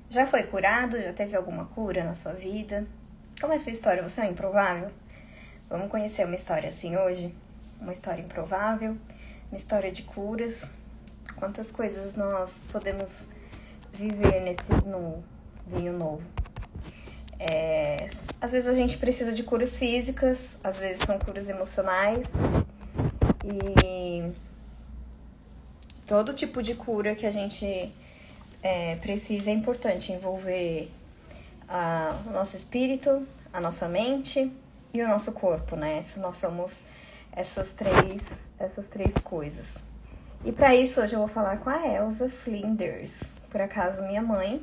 Já foi curado? Já teve alguma cura na sua vida? Como é a sua história? Você é um improvável? Vamos conhecer uma história assim hoje? Uma história improvável, uma história de curas. Quantas coisas nós podemos viver nesse vinho novo? Às vezes a gente precisa de curas físicas, às vezes são curas emocionais. E todo tipo de cura que a gente precisa é importante envolver o nosso espírito, a nossa mente e o nosso corpo, né? Nós somos essas três coisas. E para isso hoje eu vou falar com a Elsa Flinders, por acaso minha mãe.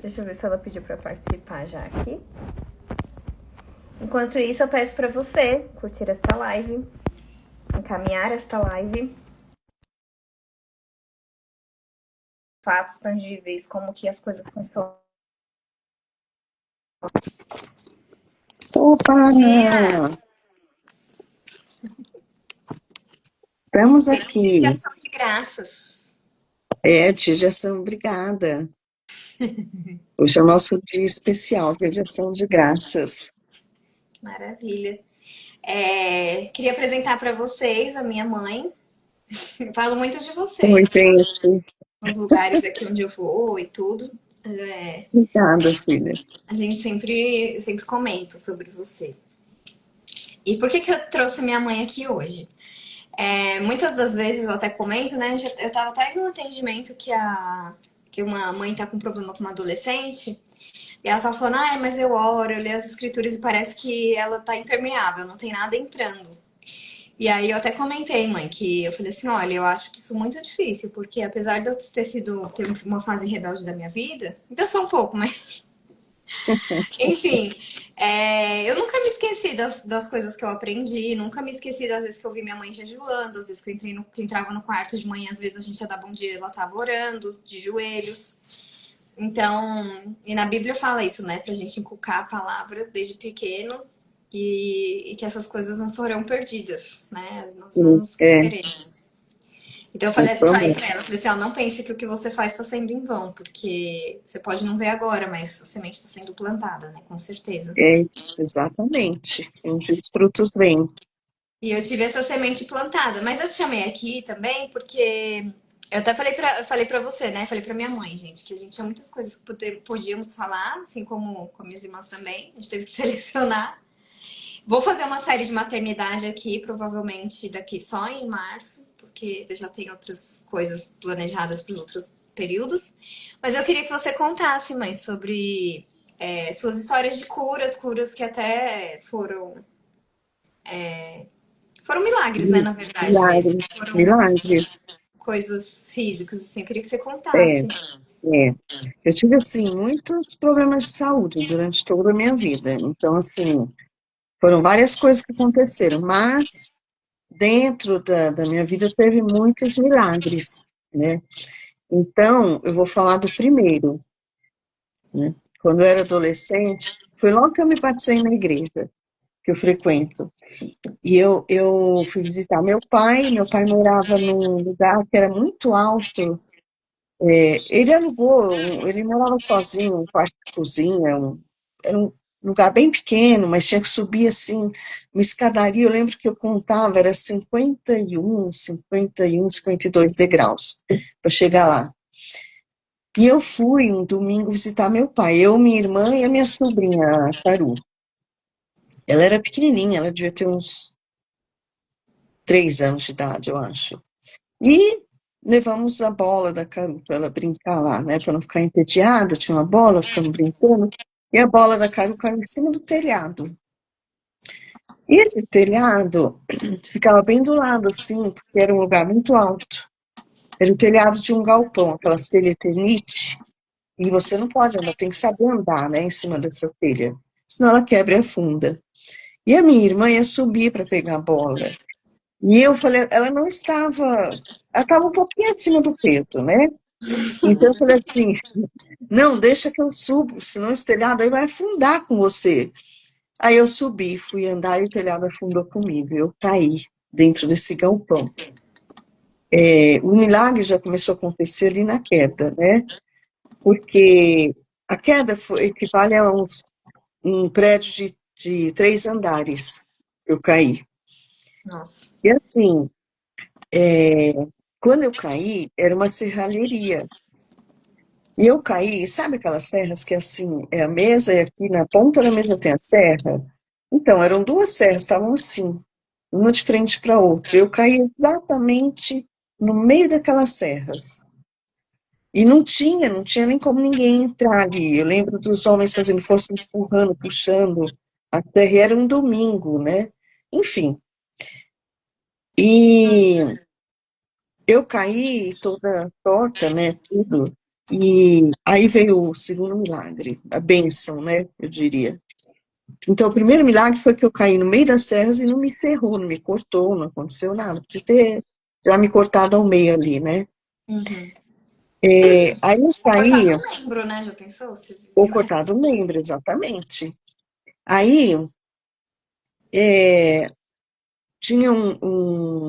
Deixa eu ver se ela pediu para participar já aqui. Enquanto isso, eu peço para você curtir esta live, encaminhar esta live. Fatos tangíveis, como que as coisas funcionam. Opa! Estamos aqui. De ação de graças. Dia de ação, obrigada. Hoje é o nosso dia especial, dia de ação de graças. Maravilha. Queria apresentar para vocês a minha mãe. Falo muito de você, Oi, gente. nos lugares aqui onde eu vou e tudo. Obrigada, filha. A gente sempre comenta sobre você. E por que eu trouxe minha mãe aqui hoje? Muitas das vezes eu até comento, né? Eu tava até num atendimento que uma mãe tá com problema com uma adolescente. E ela tava falando, mas eu oro, eu leio as escrituras e parece que ela tá impermeável, não tem nada entrando. E aí eu até comentei, mãe, que eu falei assim, olha, eu acho que isso é muito difícil, porque apesar de eu ter uma fase rebelde da minha vida, então só um pouco, mas enfim, eu nunca me esqueci das coisas que eu aprendi, nunca me esqueci das vezes que eu vi minha mãe jejuando, às vezes que eu entrava no quarto de manhã, às vezes a gente ia dar bom dia, ela tava orando, de joelhos. Então, e na Bíblia fala isso, né? Pra gente inculcar a palavra desde pequeno e que essas coisas não serão perdidas, né? Nós não nos queremos. Então eu falei pra ela, falei assim, não pense que o que você faz está sendo em vão, porque você pode não ver agora, mas a semente está sendo plantada, né? Com certeza. Exatamente. Onde os frutos vêm. E eu tive essa semente plantada, mas eu te chamei aqui também porque eu até falei pra você, né? Falei pra minha mãe, gente, que a gente tinha muitas coisas que podíamos falar, assim como com minhas irmãs também. A gente teve que selecionar. Vou fazer uma série de maternidade aqui, provavelmente daqui só em março, porque eu já tenho outras coisas planejadas para os outros períodos. Mas eu queria que você contasse, mãe, sobre suas histórias de curas que até foram milagres, né, na verdade mesmo. Milagres. Foram Milagres. coisas físicas, assim. Eu queria que você É, contasse. é. Eu tive, assim, muitos problemas de saúde durante toda a minha vida. Então, assim, foram várias coisas que aconteceram, mas dentro da minha vida teve muitos milagres, né? Então, eu vou falar do primeiro, né? Quando eu era adolescente, foi logo que eu me batizei na igreja que eu frequento. E eu fui visitar meu pai morava num lugar que era muito alto. Ele alugou, ele morava sozinho, um quarto de cozinha, era um lugar bem pequeno, mas tinha que subir assim, uma escadaria, eu lembro que eu contava, era 52 degraus para chegar lá. E eu fui um domingo visitar meu pai, eu, minha irmã e a minha sobrinha, a Caru. Ela era pequenininha, ela devia ter uns 3 anos de idade, eu acho. E levamos a bola da Caru para ela brincar lá, né? Para não ficar entediada, tinha uma bola, ficamos brincando. E a bola da Caru caiu em cima do telhado. E esse telhado ficava bem do lado, assim, porque era um lugar muito alto. Era o telhado de um galpão, aquelas telhas Eternite. E você não pode andar, tem que saber andar, né, em cima dessa telha. Senão ela quebra e afunda. E a minha irmã ia subir para pegar a bola. E eu falei, ela estava um pouquinho acima do peso, né? Então eu falei assim, não, deixa que eu subo, senão esse telhado aí vai afundar com você. Aí eu subi, fui andar e o telhado afundou comigo. Eu caí dentro desse galpão. O milagre já começou a acontecer ali na queda, né? Porque a queda equivale a um prédio de 3 andares. Eu caí. Nossa. E assim, quando eu caí, era uma serralheria. E eu caí, sabe aquelas serras que assim, é a mesa e aqui na ponta da mesa tem a serra? Então, eram 2 serras, estavam assim, uma de frente para a outra. Eu caí exatamente no meio daquelas serras. E não tinha nem como ninguém entrar ali. Eu lembro dos homens fazendo força, empurrando, puxando. A serra e era um domingo, né? Enfim. E eu caí toda torta, né? Tudo. E aí veio o segundo milagre, a bênção, né? Eu diria. Então, o primeiro milagre foi que eu caí no meio das serras e não me cerrou, não me cortou, não aconteceu nada. Podia ter já me cortado ao meio ali, né? Uhum. Aí eu Ou cortar caí, no membro, né? Já pensou? Você ou viu? cortado o membro, exatamente. Aí é, tinha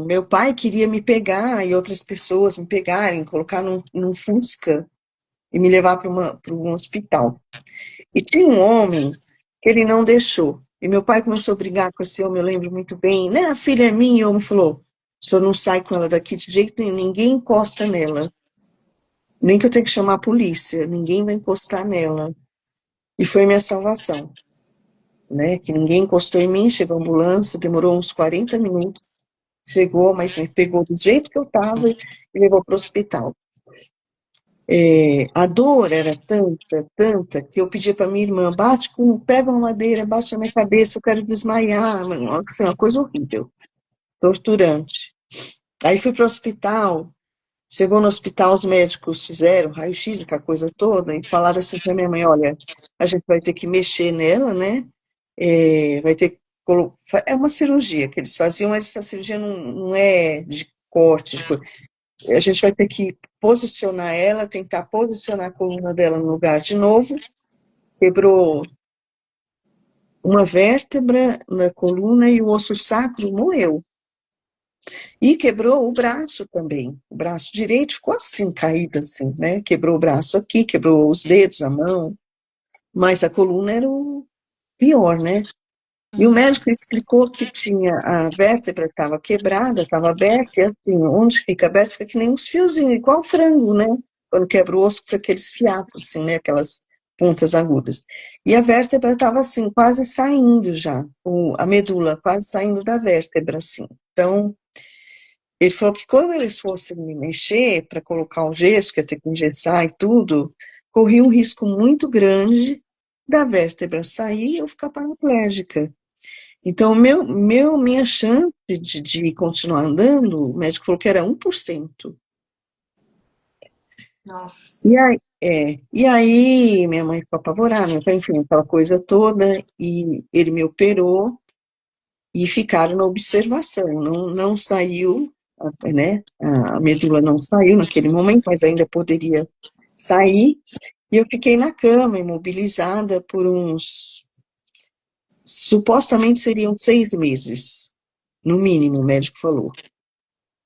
meu pai queria me pegar e outras pessoas me pegarem, colocar num Fusca e me levar para um hospital. E tinha um homem que ele não deixou. E meu pai começou a brigar com esse homem, eu lembro muito bem. Né, a filha é minha, e o homem falou, o senhor não sai com ela daqui de jeito nenhum, ninguém encosta nela. Nem que eu tenha que chamar a polícia, ninguém vai encostar nela. E foi minha salvação, né? Que ninguém encostou em mim, chegou a ambulância, demorou uns 40 minutos. Chegou, mas me pegou do jeito que eu estava e levou para o hospital. A dor era tanta, tanta, que eu pedia para minha irmã, pega uma madeira, bate na minha cabeça, eu quero desmaiar, assim, uma coisa horrível, torturante. Aí fui para o hospital, chegou no hospital, os médicos fizeram raio-x, aquela coisa toda, e falaram assim para minha mãe, olha, a gente vai ter que mexer nela, né, vai ter que é uma cirurgia que eles faziam, mas essa cirurgia não é de corte, de coisa. A gente vai ter que posicionar ela, tentar posicionar a coluna dela no lugar de novo. Quebrou uma vértebra na coluna e o osso sacro moeu. E quebrou o braço também. O braço direito ficou assim, caído assim, né? Quebrou o braço aqui, quebrou os dedos, a mão. Mas a coluna era o pior, né? E o médico explicou que tinha a vértebra estava quebrada, estava aberta, e assim, onde fica aberto fica que nem uns fiozinhos, igual frango, né? Quando quebra o osso, fica aqueles fiapos, assim, né? Aquelas pontas agudas. E a vértebra estava assim, quase saindo já, a medula quase saindo da vértebra, assim. Então, ele falou que quando eles fossem me mexer para colocar o gesso, que ia ter que engessar e tudo, corria um risco muito grande da vértebra sair e eu ficar paraplégica. Então, minha chance de continuar andando, o médico falou que era 1%. Nossa. E aí minha mãe ficou apavorada, meu pai, enfim, aquela coisa toda, e ele me operou e ficaram na observação. Não saiu, né? A medula não saiu naquele momento, mas ainda poderia sair. E eu fiquei na cama, imobilizada por supostamente seriam 6 meses. No mínimo, o médico falou.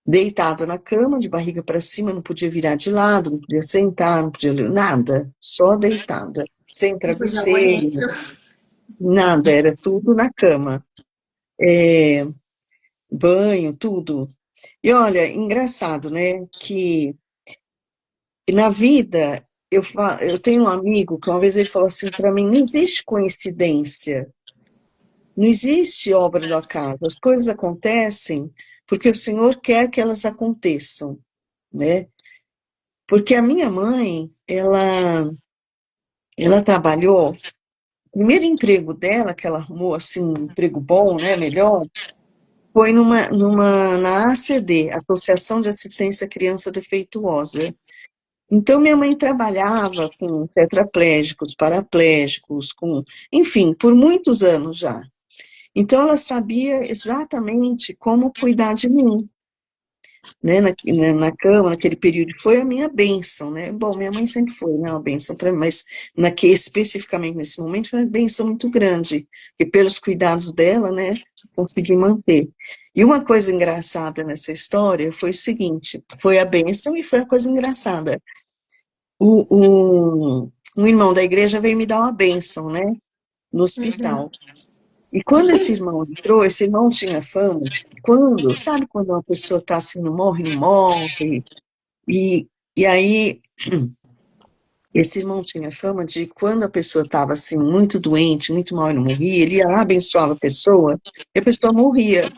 Deitada na cama, de barriga para cima, não podia virar de lado, não podia sentar, não podia ler nada, só deitada, sem Não podia banheiro. travesseiro, nada, era tudo na cama. É, banho, tudo. E olha, engraçado, né, que na vida, eu tenho um amigo que uma vez ele falou assim para mim, não existe coincidência, não existe obra do acaso, as coisas acontecem porque o Senhor quer que elas aconteçam, né? Porque a minha mãe, ela trabalhou, o primeiro emprego dela, que ela arrumou, assim, um emprego bom, né, melhor, foi na ACD, Associação de Assistência à Criança Defeituosa. Então, minha mãe trabalhava com tetraplégicos, paraplégicos, enfim, por muitos anos já. Então, ela sabia exatamente como cuidar de mim, né, na cama, naquele período, foi a minha bênção, né? Bom, minha mãe sempre foi, né, uma bênção para mim, mas especificamente nesse momento foi uma bênção muito grande, porque pelos cuidados dela, né, consegui manter. E uma coisa engraçada nessa história foi o seguinte, foi a bênção e foi a coisa engraçada. Um irmão da igreja veio me dar uma bênção, né, no Uhum. hospital. E quando esse irmão entrou, esse irmão tinha fama de quando, sabe quando uma pessoa está assim, não morre, não morre, e aí esse irmão tinha fama de quando a pessoa estava assim, muito doente, muito mal e não morria, ele ia lá, abençoava a pessoa, e a pessoa morria.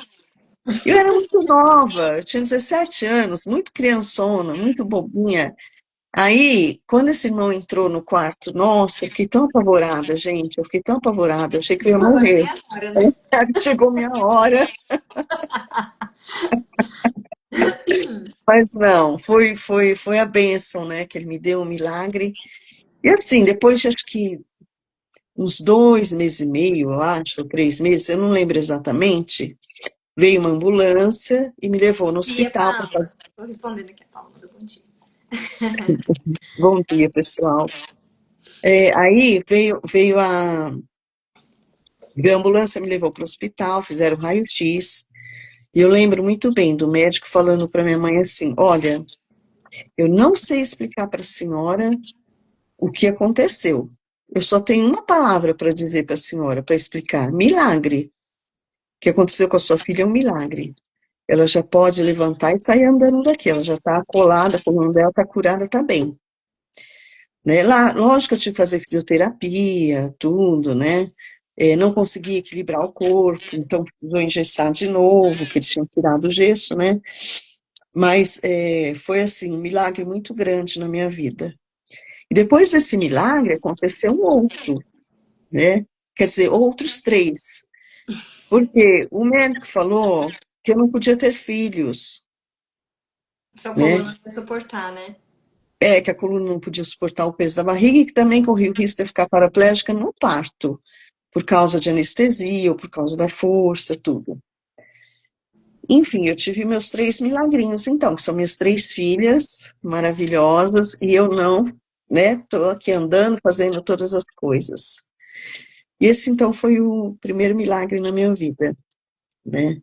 Eu era muito nova, eu tinha 17 anos, muito criançona, muito bobinha. Aí, quando esse irmão entrou no quarto, nossa, eu fiquei tão apavorada, gente, eu fiquei tão apavorada, eu achei que eu ia Agora é morrer. minha hora, né? Chegou minha hora, mas não, foi a bênção, né, que ele me deu, um milagre. E assim, depois de acho que uns 2 meses e meio, eu acho, ou 3 meses, eu não lembro exatamente, veio uma ambulância e me levou no Tia hospital para Paula. fazer. Tô respondendo aqui a Paula, mandou bom dia. Bom dia, pessoal. Aí veio a ambulância, me levou para o hospital, fizeram raio-x, e eu lembro muito bem do médico falando para minha mãe assim: olha, eu não sei explicar para a senhora o que aconteceu. Eu só tenho uma palavra para dizer para a senhora, para explicar: milagre. O que aconteceu com a sua filha é um milagre. Ela já pode levantar e sair andando daqui. Ela já está colada, a coluna dela está curada, está bem. Né? Lá, lógico que eu tive que fazer fisioterapia, tudo, né? Não consegui equilibrar o corpo, então precisou engessar de novo, que eles tinham tirado o gesso, né? Mas foi assim, um milagre muito grande na minha vida. E depois desse milagre aconteceu um outro, né? Quer dizer, outros 3. Porque o médico falou que eu não podia ter filhos, Sua né? coluna não vai suportar, né? Que a coluna não podia suportar o peso da barriga e que também corria o risco de eu ficar paraplégica no parto, por causa de anestesia ou por causa da força, tudo. Enfim, eu tive meus 3 milagrinhos, então, que são minhas 3 filhas maravilhosas, e eu não, né, tô aqui andando, fazendo todas as coisas. E esse, então, foi o primeiro milagre na minha vida, né?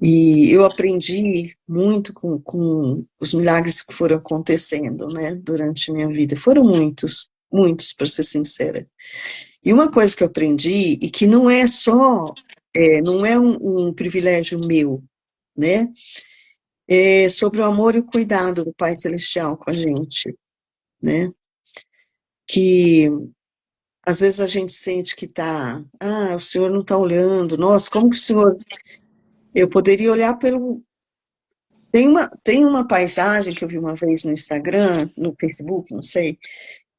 E eu aprendi muito com os milagres que foram acontecendo, né, durante a minha vida. Foram muitos, muitos, para ser sincera. E uma coisa que eu aprendi, e que não é só, não é um privilégio meu, né, é sobre o amor e o cuidado do Pai Celestial com a gente, né, que às vezes a gente sente que o Senhor não está olhando, nossa, como que o Senhor, eu poderia olhar pelo. Tem uma paisagem que eu vi uma vez no Instagram, no Facebook, não sei,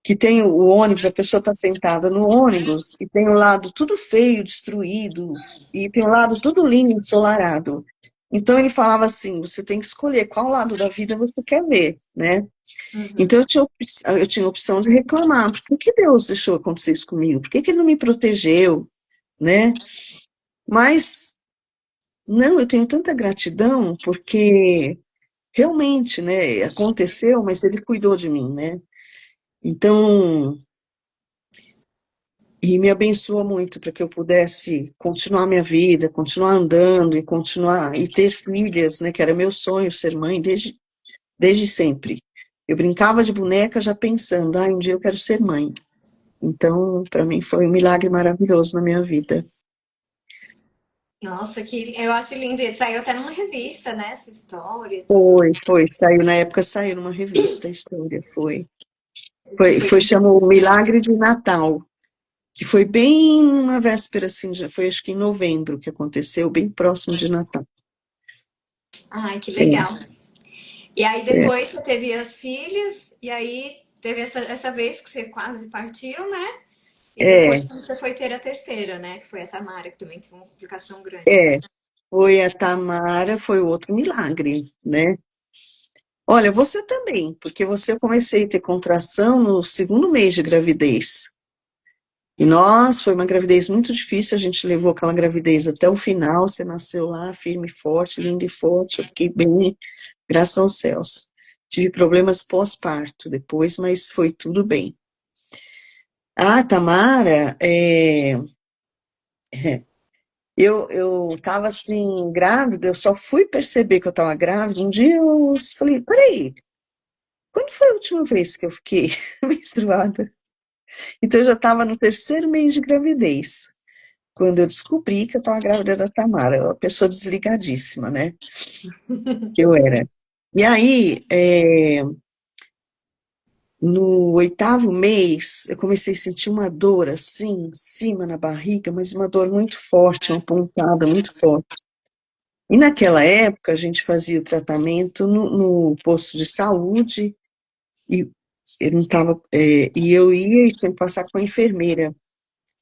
que tem o ônibus, a pessoa está sentada no ônibus e tem o lado tudo feio, destruído, e tem o lado tudo lindo, ensolarado. Então ele falava assim, você tem que escolher qual lado da vida você quer ver, né? Uhum. Então eu tinha a opção de reclamar, por que Deus deixou acontecer isso comigo? Por que Ele não me protegeu, né? Mas, não, eu tenho tanta gratidão, porque realmente, né, aconteceu, mas Ele cuidou de mim, né? Então, e me abençoou muito para que eu pudesse continuar minha vida, continuar andando e continuar e ter filhas, né, que era meu sonho ser mãe desde sempre. Eu brincava de boneca já pensando, um dia eu quero ser mãe. Então, para mim foi um milagre maravilhoso na minha vida. Nossa, que eu acho lindo. E saiu até numa revista, né? Sua história, tudo. Saiu, na época saiu numa revista a história, foi. Eu Foi, fiquei foi muito chamou feliz. Milagre de Natal, que foi bem na véspera, assim, foi acho que em novembro que aconteceu, bem próximo de Natal. Ai, que É, legal. E aí é, depois você teve as filhas, e aí teve essa vez que você quase partiu, né? E depois é, você foi ter a terceira, né? Que foi a Tamara, que também teve uma complicação grande. é. Foi a Tamara, foi outro milagre, né? Olha, você também, porque eu comecei a ter contração no segundo mês de gravidez. E nós, foi uma gravidez muito difícil, a gente levou aquela gravidez até o final, você nasceu lá, firme e forte, linda e forte, eu fiquei bem, graças aos céus. Tive problemas pós-parto depois, mas foi tudo bem. A Tamara, Eu tava assim, grávida, eu só fui perceber que eu tava grávida. Um dia eu falei, peraí, quando foi a última vez que eu fiquei menstruada? Então eu já estava no terceiro mês de gravidez, quando eu descobri que eu estava grávida da Tamara, uma pessoa desligadíssima, né? Que eu era. E aí, no oitavo mês, eu comecei a sentir uma dor assim, em cima na barriga, mas uma dor muito forte, uma pontada muito forte. E naquela época, a gente fazia o tratamento no posto de saúde, e eu não tava, e eu ia e tinha que passar com a enfermeira,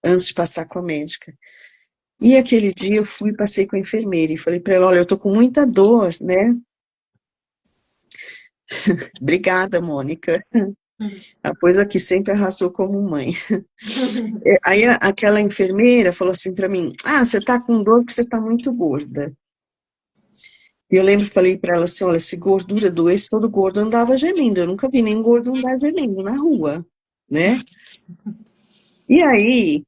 antes de passar com a médica. E aquele dia eu fui, passei com a enfermeira e falei para ela, olha, eu tô com muita dor, né? Obrigada, Mônica. A coisa que sempre arrasou como mãe. Aí aquela enfermeira falou assim para mim, ah, você tá com dor porque você tá muito gorda. E eu lembro que falei para ela assim, olha, se gordura doesse, todo gordo andava gemendo. Eu nunca vi nem gordo andar gemendo na rua, né? E aí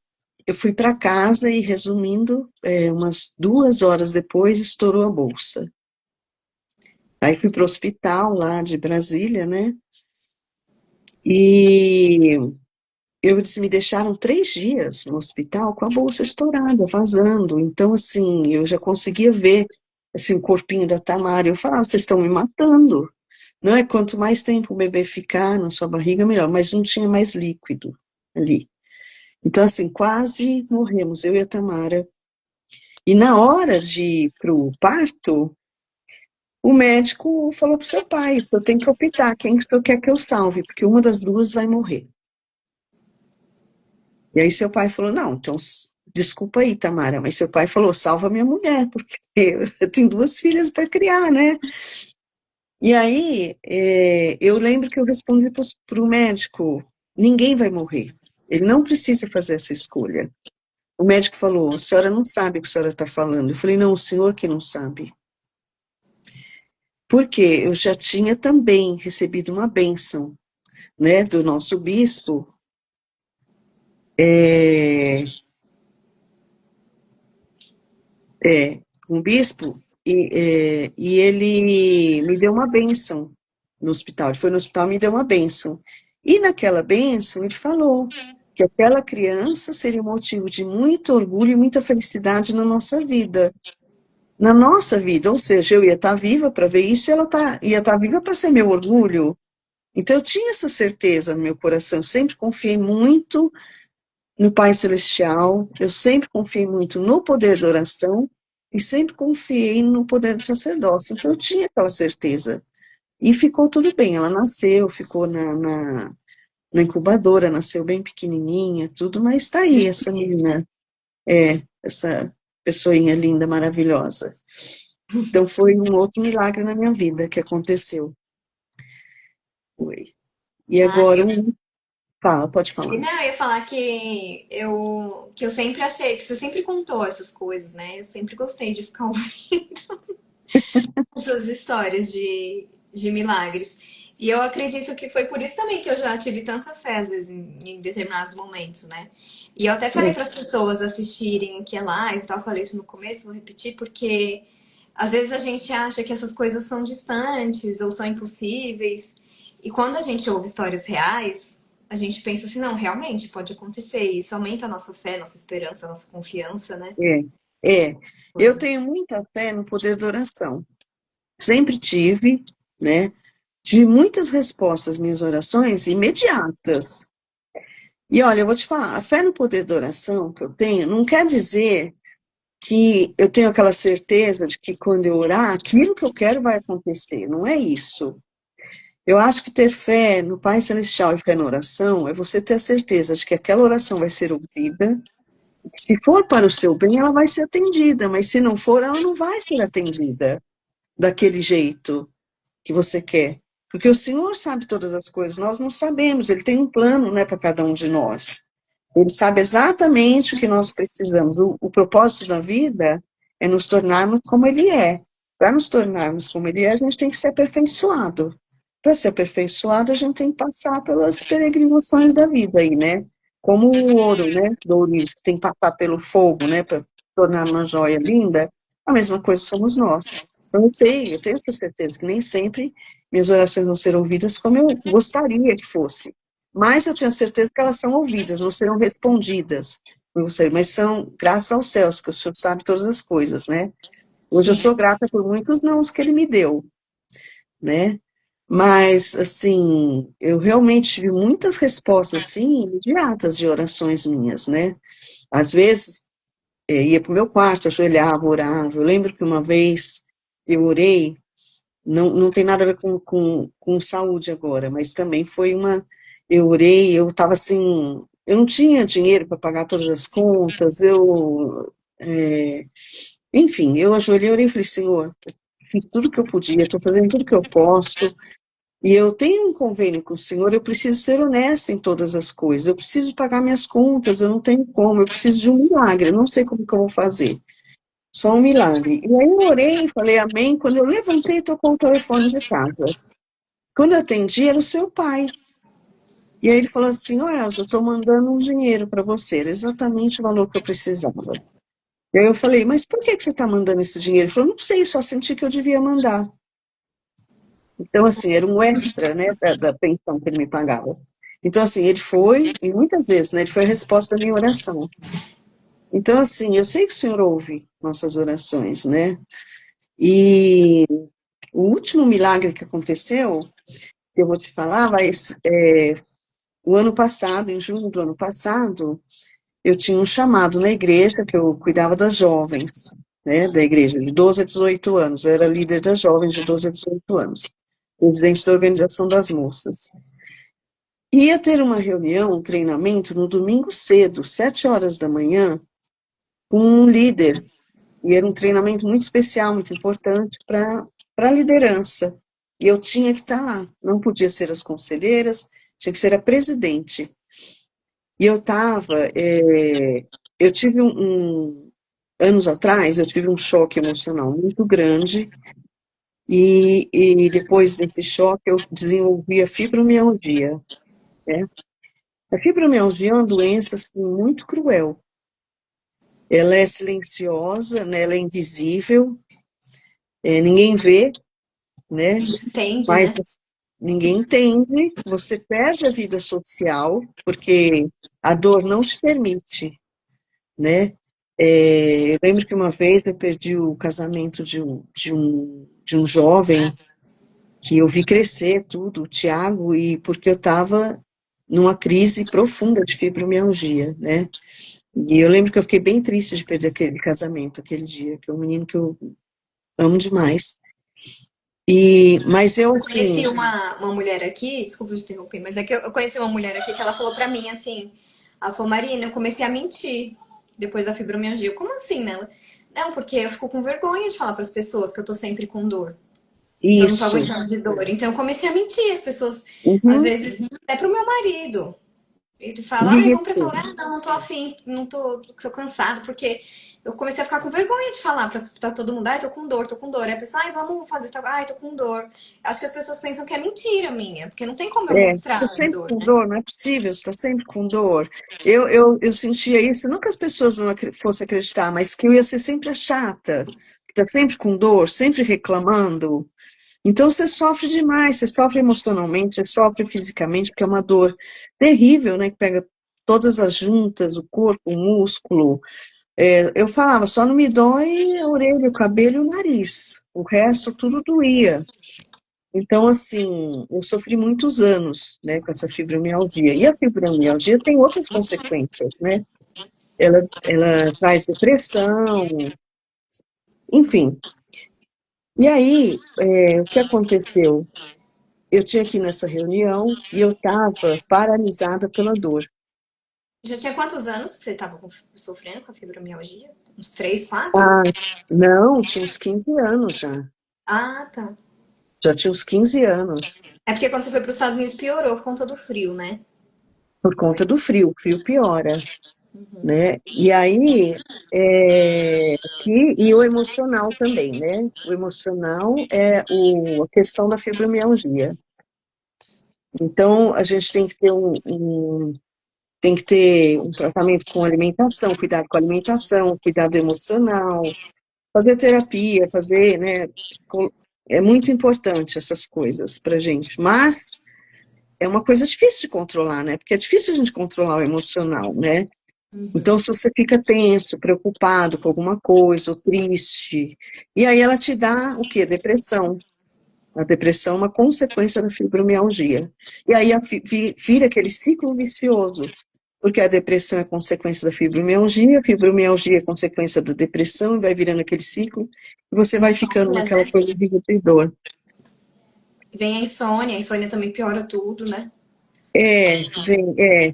eu fui para casa e, resumindo, umas 2 horas depois, estourou a bolsa. Aí fui para o hospital lá de Brasília, né? E eles me deixaram 3 dias no hospital com a bolsa estourada, vazando. Então, assim, eu já conseguia ver assim, o corpinho da Tamara. Eu falava, vocês estão me matando. Não é? Quanto mais tempo o bebê ficar na sua barriga, melhor. Mas não tinha mais líquido ali. Então, assim, quase morremos, eu e a Tamara. E na hora de ir para o parto, o médico falou para o seu pai, eu tenho que optar, quem que tu quer que eu salve? Porque uma das duas vai morrer. E aí seu pai falou, não, então, desculpa aí, Tamara, mas seu pai falou, salva minha mulher, porque eu tenho 2 filhas para criar, né? E aí, eu lembro que eu respondi para o médico, ninguém vai morrer, ele não precisa fazer essa escolha. O médico falou, a senhora não sabe o que a senhora está falando. Eu falei, não, o senhor que não sabe. Porque eu já tinha também recebido uma bênção, né, do nosso bispo, é, um bispo, e ele me deu uma bênção no hospital. Ele foi no hospital e me deu uma bênção. E naquela bênção ele falou que aquela criança seria motivo de muito orgulho e muita felicidade na nossa vida. Na nossa vida, ou seja, eu ia estar viva para ver isso e ela ia estar viva para ser meu orgulho. Então eu tinha essa certeza no meu coração, eu sempre confiei muito no Pai Celestial, eu sempre confiei muito no poder da oração e sempre confiei no poder do sacerdócio. Então eu tinha aquela certeza. E ficou tudo bem, ela nasceu, ficou na incubadora, nasceu bem pequenininha, tudo, mas está aí essa menina, essa pessoinha linda, maravilhosa. Então foi um outro milagre na minha vida que aconteceu. Foi. E Ah, agora fala, pode falar. não, eu ia falar que eu sempre achei, que você sempre contou essas coisas, né? Eu sempre gostei de ficar ouvindo essas histórias de milagres. E eu acredito que foi por isso também que eu já tive tanta fé, às vezes, em determinados momentos, né? E eu até falei É, para as pessoas assistirem aqui a live e tal, falei isso no começo, vou repetir, porque às vezes a gente acha que essas coisas são distantes ou são impossíveis. E quando a gente ouve histórias reais, a gente pensa assim, não, realmente pode acontecer. E isso aumenta a nossa fé, nossa esperança, nossa confiança, né? é. Eu tenho muita fé no poder da oração. Sempre tive, né? Tive muitas respostas às minhas orações imediatas. E olha, eu vou te falar, a fé no poder da oração que eu tenho não quer dizer que eu tenho aquela certeza de que quando eu orar, aquilo que eu quero vai acontecer. Não é isso. Eu acho que ter fé no Pai Celestial e fé na oração é você ter a certeza de que aquela oração vai ser ouvida. Se for para o seu bem, ela vai ser atendida, mas se não for, ela não vai ser atendida daquele jeito que você quer. Porque o Senhor sabe todas as coisas, nós não sabemos, Ele tem um plano, né, para cada um de nós. Ele sabe exatamente o que nós precisamos. O propósito da vida é nos tornarmos como Ele é. Para nos tornarmos como Ele é, a gente tem que ser aperfeiçoado. Para ser aperfeiçoado, a gente tem que passar pelas peregrinações da vida aí, né? Como o ouro, né? Do ourives, que tem que passar pelo fogo, né? Para tornar uma joia linda, a mesma coisa somos nós. Então, eu tenho essa certeza que nem sempre minhas orações vão ser ouvidas como eu gostaria que fosse. Mas eu tenho certeza que elas são ouvidas, não serão respondidas. Mas são graças aos céus, porque o Senhor sabe todas as coisas, né? Hoje eu Sim. sou grata por muitos nãos que Ele me deu, né? Mas, assim, eu realmente tive muitas respostas, assim, imediatas de orações minhas, né? Às vezes, ia para o meu quarto, ajoelhava, orava. Eu lembro que uma vez eu orei, não tem nada a ver com saúde agora, mas também foi eu orei, eu estava assim, eu não tinha dinheiro para pagar todas as contas, enfim, eu ajoelhei, orei e falei, Senhor, fiz tudo que eu podia, estou fazendo tudo que eu posso, e eu tenho um convênio com o Senhor, eu preciso ser honesta em todas as coisas, eu preciso pagar minhas contas, eu não tenho como, eu preciso de um milagre, eu não sei como que eu vou fazer. Só um milagre. E aí eu orei, falei amém. Quando eu levantei, tocou o telefone de casa. Quando eu atendi, era o seu pai. E aí ele falou assim, ó, Elza, eu estou mandando um dinheiro para você, era exatamente o valor que eu precisava. E aí eu falei, mas por que você está mandando esse dinheiro? Ele falou, não sei, só senti que eu devia mandar. Então, assim, era um extra, né, da pensão que ele me pagava. Então, assim, ele foi, e muitas vezes, né, ele foi a resposta da minha oração. Então, assim, eu sei que o Senhor ouve nossas orações, né? E o último milagre que aconteceu, que eu vou te falar, o ano passado, em junho do ano passado, eu tinha um chamado na igreja, que eu cuidava das jovens, né, da igreja, de 12 a 18 anos. Eu era líder das jovens de 12 a 18 anos, presidente da organização das moças. Ia ter uma reunião, um treinamento, no domingo cedo, 7 horas da manhã, com um líder. E era um treinamento muito especial, muito importante para a liderança. E eu tinha que estar lá. Não podia ser as conselheiras, tinha que ser a presidente. E eu estava, eu tive anos atrás, eu tive um choque emocional muito grande, e depois desse choque eu desenvolvi a fibromialgia, né? A fibromialgia é uma doença, assim, muito cruel. Ela é silenciosa, né? Ela é invisível, ninguém vê, né? Entende, Mas né? ninguém entende, você perde a vida social, porque a dor não te permite, né? Eu lembro que uma vez eu perdi o casamento de um jovem que eu vi crescer tudo, o Tiago, e porque eu estava numa crise profunda de fibromialgia, né? E eu lembro que eu fiquei bem triste de perder aquele casamento, aquele dia, que é um menino que eu amo demais. Mas eu, Eu assim, conheci uma mulher aqui, desculpa te interromper, mas é que eu conheci uma mulher aqui que ela falou pra mim assim, ela falou, Marina, eu comecei a mentir depois da fibromialgia. Eu, como assim, né? Não, porque eu fico com vergonha de falar pras pessoas que eu tô sempre com dor, que eu não tô isso, aguentando de dor. Então eu comecei a mentir, as pessoas, às uhum, vezes, até pro meu marido. Ele fala, ai, vamos pra tal isso, lugar? Não tô afim, não tô cansado, porque eu comecei a ficar com vergonha de falar pra todo mundo, ai, tô com dor, tô com dor. Aí a pessoa, ai, vamos fazer tal, ai, tô com dor. Acho que as pessoas pensam que é mentira minha, porque não tem como eu mostrar está a sempre dor, com né? dor, não é possível, você está sempre com dor. Eu sentia isso, não que as pessoas não fossem acreditar, mas que eu ia ser sempre a chata, que está sempre com dor, sempre reclamando. Então você sofre demais, você sofre emocionalmente, você sofre fisicamente, porque é uma dor terrível, né, que pega todas as juntas, o corpo, o músculo. Eu falava, só não me dói a orelha, o cabelo e o nariz, o resto tudo doía. Então, assim, eu sofri muitos anos, né, com essa fibromialgia. E a fibromialgia tem outras consequências, né? Ela traz depressão, enfim. E aí, o que aconteceu? Eu tinha que ir nessa reunião e eu estava paralisada pela dor. Já tinha quantos anos que você tava sofrendo com a fibromialgia? Uns 3, 4? Ah, não, tinha uns 15 anos já. Ah, tá. Já tinha uns 15 anos, É porque quando você foi pros Estados Unidos piorou por conta do frio, né? por conta do frio. O frio piora, Uhum. né? E aí, e o emocional também, né? O emocional é a questão da fibromialgia. Então, a gente tem que ter tem que ter um tratamento com alimentação, cuidado com a alimentação, cuidado emocional, fazer terapia, fazer, né? É muito importante essas coisas pra gente, mas é uma coisa difícil de controlar, né? Porque é difícil a gente controlar o emocional, né? Então, se você fica tenso, preocupado com alguma coisa, ou triste, e aí ela te dá o quê? Depressão. A depressão é uma consequência da fibromialgia. E aí vira aquele ciclo vicioso, porque a depressão é consequência da fibromialgia, a fibromialgia é consequência da depressão, e vai virando aquele ciclo, e você vai ficando naquela coisa de dor. Vem a insônia também piora tudo, né?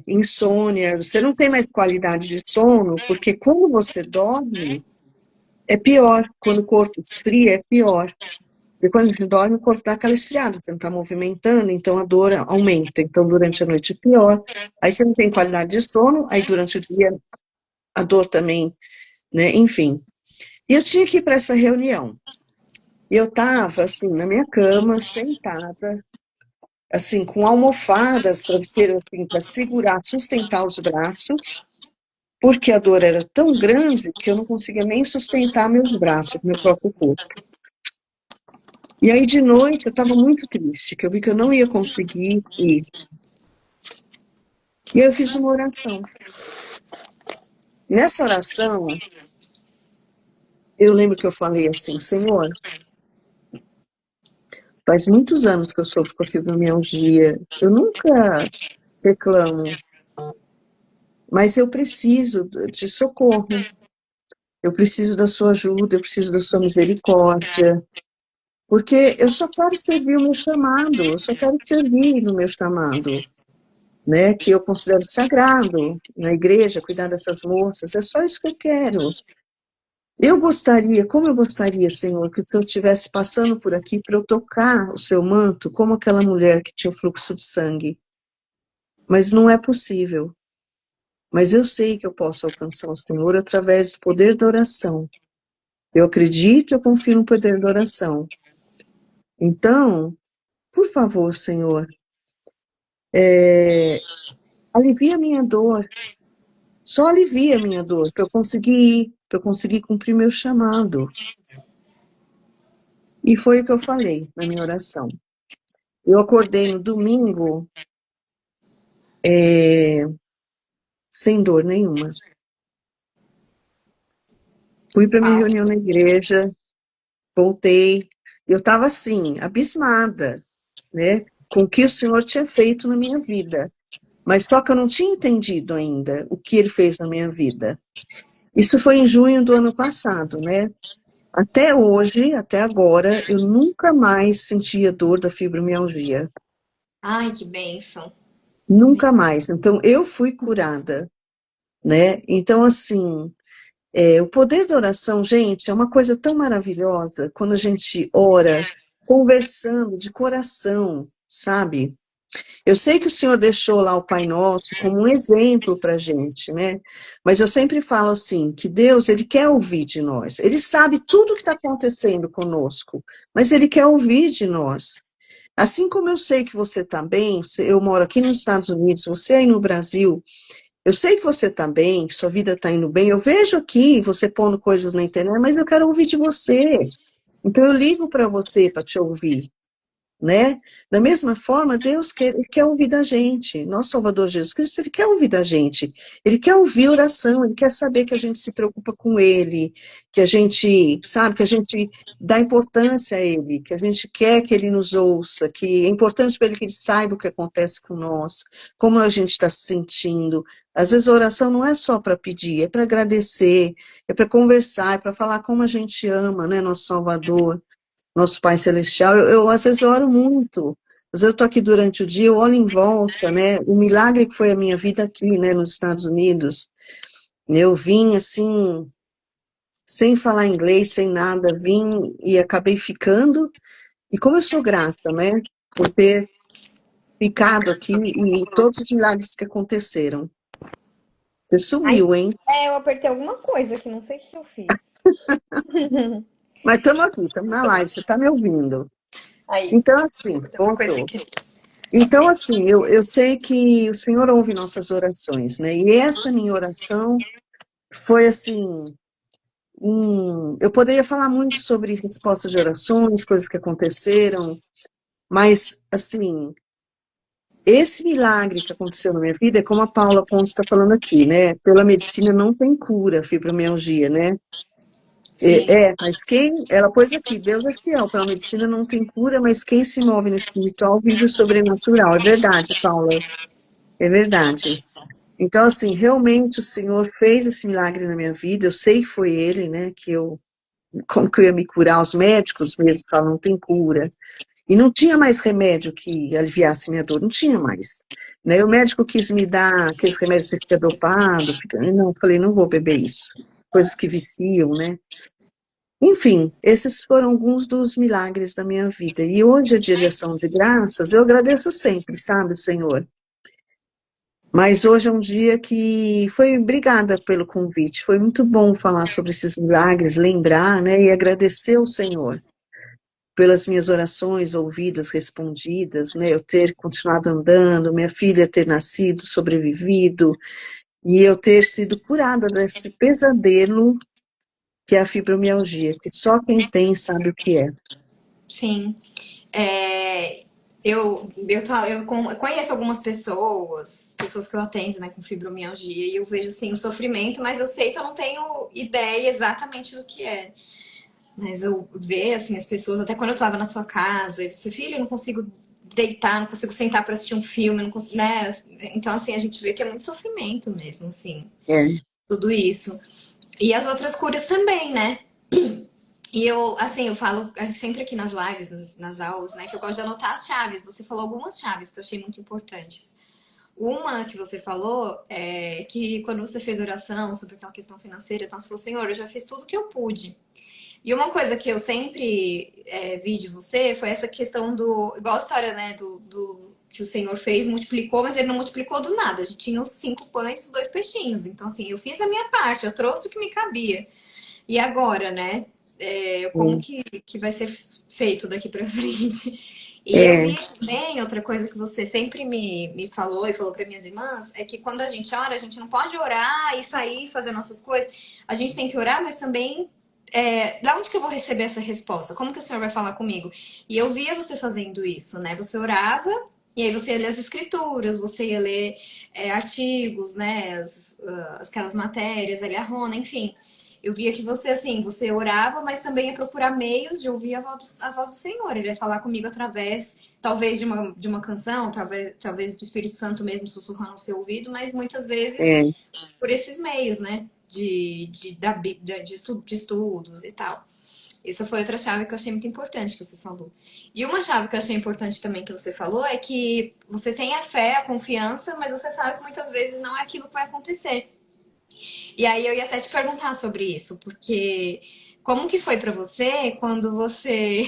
Insônia, você não tem mais qualidade de sono, porque quando você dorme, é pior. Quando o corpo esfria, é pior. E quando a gente dorme, o corpo dá aquela esfriada, você não está movimentando, então a dor aumenta. Então, durante a noite é pior. Aí você não tem qualidade de sono, aí durante o dia a dor também, né? Enfim. E eu tinha que ir para essa reunião. E eu estava, assim, na minha cama, sentada, assim, com almofadas, travesseiro, assim, para segurar, sustentar os braços, porque a dor era tão grande que eu não conseguia nem sustentar meus braços, meu próprio corpo. E aí, de noite, eu estava muito triste, que eu vi que eu não ia conseguir ir. E eu fiz uma oração. Nessa oração, eu lembro que eu falei assim, Senhor, faz muitos anos que eu sofro com a fibromialgia, eu nunca reclamo, mas eu preciso de socorro, eu preciso da sua ajuda, eu preciso da sua misericórdia, porque eu só quero servir o meu chamado, eu só quero servir no meu chamado, né, que eu considero sagrado na igreja, cuidar dessas moças, é só isso que eu quero. Como eu gostaria, Senhor, que o Senhor estivesse passando por aqui para eu tocar o seu manto, como aquela mulher que tinha o fluxo de sangue. Mas não é possível. Mas eu sei que eu posso alcançar o Senhor através do poder da oração. Eu acredito, eu confio no poder da oração. Então, por favor, Senhor, alivia a minha dor. Só alivia a minha dor, para eu conseguir ir, para eu conseguir cumprir meu chamado. E foi o que eu falei na minha oração. Eu acordei no domingo sem dor nenhuma. Fui para minha reunião na igreja, voltei. Eu estava assim, abismada, né, com o que o Senhor tinha feito na minha vida. Mas só que eu não tinha entendido ainda o que Ele fez na minha vida. Isso foi em junho do ano passado, né? Até hoje, até agora, eu nunca mais sentia dor da fibromialgia. Ai, que bênção. Nunca mais. Então, eu fui curada, né? Então, assim, o poder da oração, gente, é uma coisa tão maravilhosa quando a gente ora, conversando de coração, sabe? Eu sei que o Senhor deixou lá o Pai Nosso como um exemplo para a gente, né? Mas eu sempre falo assim, que Deus, Ele quer ouvir de nós. Ele sabe tudo o que está acontecendo conosco, mas Ele quer ouvir de nós. Assim como eu sei que você está bem, eu moro aqui nos Estados Unidos, você aí no Brasil, eu sei que você está bem, que sua vida está indo bem, eu vejo aqui você pondo coisas na internet, mas eu quero ouvir de você. Então eu ligo para você para te ouvir, né? Da mesma forma, Deus quer ouvir da gente. Nosso Salvador Jesus Cristo, Ele quer ouvir da gente. Ele quer ouvir oração, Ele quer saber que a gente se preocupa com Ele, que a gente, sabe, que a gente dá importância a Ele, que a gente quer que Ele nos ouça, que é importante para Ele que Ele saiba o que acontece com nós, como a gente está se sentindo. Às vezes a oração não é só para pedir, é para agradecer, é para conversar, é para falar como a gente ama, né, nosso Salvador. Nosso Pai Celestial, às vezes eu oro muito, às vezes eu estou aqui durante o dia, eu olho em volta, né, o milagre que foi a minha vida aqui, né, nos Estados Unidos, eu vim assim, sem falar inglês, sem nada, vim e acabei ficando, e como eu sou grata, né, por ter ficado aqui e todos os milagres que aconteceram. Você Ai, sumiu, hein? eu apertei alguma coisa que não sei o que eu fiz. Mas estamos aqui, estamos na live, você está me ouvindo. Aí, Então, assim, tem uma coisa voltou. aqui. Então, assim, eu sei que o Senhor ouve nossas orações, né? E essa minha oração foi assim, eu poderia falar muito sobre respostas de orações, coisas que aconteceram, mas, assim, esse milagre que aconteceu na minha vida é como a Paula Pontes está falando aqui, né? Pela medicina não tem cura, fibromialgia, né? Sim, Mas ela pôs aqui, Deus é fiel, pela medicina não tem cura, mas quem se move no espiritual vive o sobrenatural. É verdade, Paula, é verdade. Então, assim, realmente o Senhor fez esse milagre na minha vida, eu sei que foi Ele, né, como que eu ia me curar, os médicos mesmo falam, não tem cura. E não tinha mais remédio que aliviasse minha dor, não tinha mais. Né? O médico quis me dar aqueles remédios que você fica dopado, não, eu falei, não vou beber isso. Coisas que viciam, né? Enfim, esses foram alguns dos milagres da minha vida. E hoje é dia de ação de graças, eu agradeço sempre, sabe, Senhor? Mas hoje é um dia que foi, obrigada pelo convite, foi muito bom falar sobre esses milagres, lembrar, né, e agradecer ao Senhor pelas minhas orações ouvidas, respondidas, né, eu ter continuado andando, minha filha ter nascido, sobrevivido, e eu ter sido curada desse pesadelo que é a fibromialgia, que só quem tem sabe o que é. sim. É, eu conheço algumas pessoas que eu atendo, né, com fibromialgia, e eu vejo, assim, o sofrimento, mas eu sei que eu não tenho ideia exatamente do que é. Mas eu ver, assim, as pessoas, até quando eu estava na sua casa, e você, filho, eu não consigo deitar, não consigo sentar para assistir um filme, não consigo, né? Então, assim, a gente vê que é muito sofrimento mesmo, assim, É, tudo isso. E as outras curas também, né? E eu, assim, eu falo sempre aqui nas lives, nas aulas, né, que eu gosto de anotar as chaves. Você falou algumas chaves que eu achei muito importantes. Uma que você falou é que quando você fez oração sobre aquela questão financeira, então você falou, Senhor, eu já fiz tudo que eu pude. E uma coisa que eu sempre vi de você foi essa questão do. Igual a história, né? Do que o Senhor fez, multiplicou, mas ele não multiplicou do nada. A gente tinha os 5 pães e os 2 peixinhos. Então, assim, eu fiz a minha parte, eu trouxe o que me cabia. E agora, né? Como é, que vai ser feito daqui para frente? E eu é, vi também, outra coisa que você sempre me falou e falou para minhas irmãs, é que quando a gente ora, a gente não pode orar e sair fazer nossas coisas. A gente tem que orar, mas também da onde que eu vou receber essa resposta? Como que o Senhor vai falar comigo? E eu via você fazendo isso, né? Você orava e aí você ia ler as escrituras, você ia ler artigos, né? Aquelas matérias ali, a Rona, enfim. Eu via que você, assim, você orava, mas também ia procurar meios de ouvir a voz do Senhor. Ele ia falar comigo através, talvez, de uma canção, talvez do Espírito Santo mesmo sussurrando no seu ouvido, mas muitas vezes é, por esses meios, né? De estudos e tal. Essa foi outra chave que eu achei muito importante que você falou. E uma chave que eu achei importante também que você falou é que você tem a fé, a confiança, mas você sabe que muitas vezes não é aquilo que vai acontecer. E aí eu ia até te perguntar sobre isso, porque como que foi para você quando você